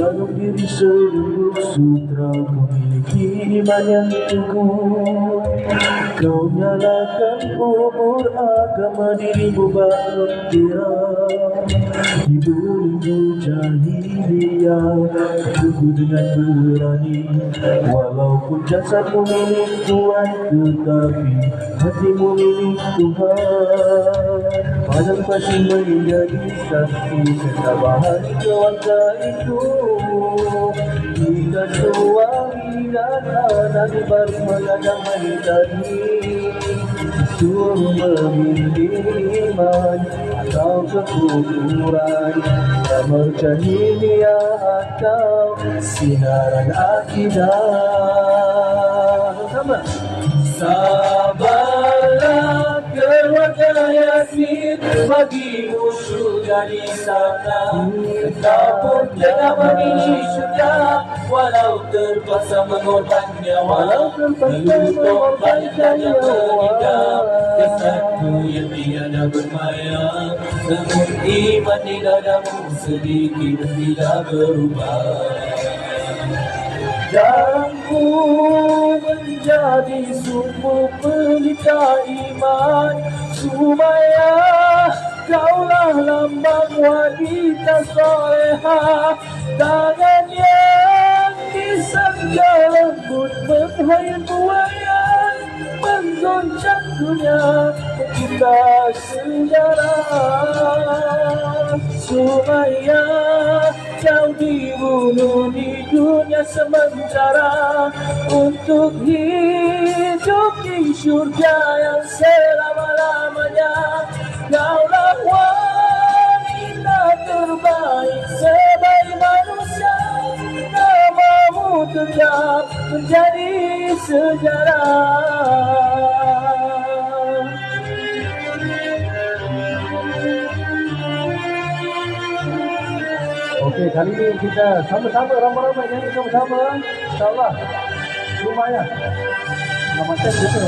Dalam diri seluruh sutra kau miliki iman yang teguh. Kau nyalakan kubur agama dirimu berkira. Di belenggu jahiliyah teguh dengan berani. Walaupun jasadmu milik Tuhan, tetapi hatimu milik Tuhan. Padang pasir menjadi saksi ketabahan keluarga itu. Kita tuai dan anak bermengadang tadi. Disuruh memilih iman atau kekufuran, damar jahiliyah atau sinaran akidah. Sama. Sabarlah keluarga Yasin, bagi musuh dari sana. Namun jangan memilih syurga, walau terpaksa mengorban nyawa. Menutup baiknya meninggal, kesatu yang tiada bermaya. Namun iman di dadamu sedikit tidak berubah. Dalamku menjadi sumber pelita iman. Sumayyah, kaulah lambang wanita soleha. Tangan yang disangka lembut menghayat buaya, menggoncang dunia kita sejarah. Sumayyah, kau dibunuh di dunia sementara untuk hidup di surga yang selama-lamanya. Kaulah wanita terbaik sebaik manusia, namamu tetap menjadi sejarah. Okey, kali ini kita sama-sama ramai-ramai nyanyi sama-sama. InsyaAllah. Lumayan. Selamatkan kita.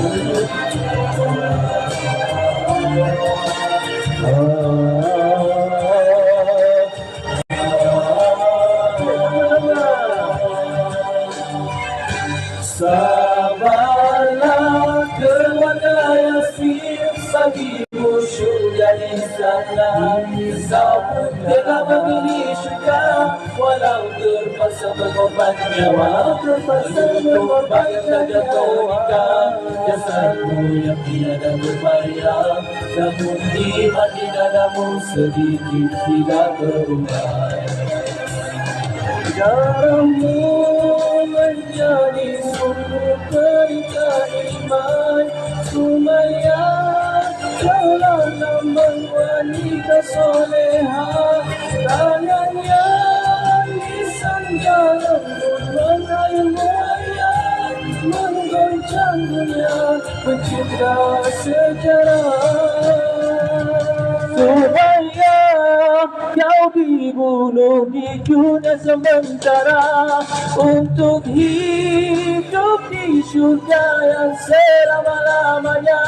Sabarlah keluarga Yasin, bagi musuh dari sana. Kau telah memilih syurga, walau terpaksa mengorban nyawa. Menutup baiknya jatuhkan jasadmu yang tiada berbahaya. Namun iman di dadamu sedikit tidak berubah. Darahmu menjadi sumber pelita iman. Sumayyah, kaulah lambang wanita soleha. Tangan yang disangka lembut menghayal buaya, menggoncang dunia pencipta sejarah. Sumayyah, kau dibunuh di dunia sementara untuk hidup di surga yang selama-lamanya.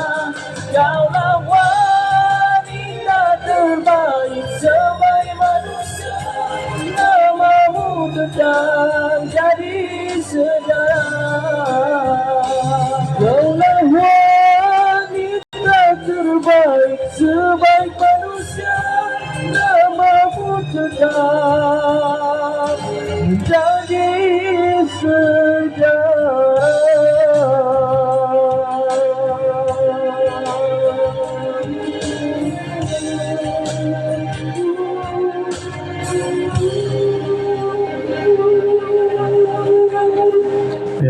Kaulah wanita terbaik sebaik manusia, namamu tetap jadi sejarah. Kaulah wanita terbaik sebaik manusia, namamu tetap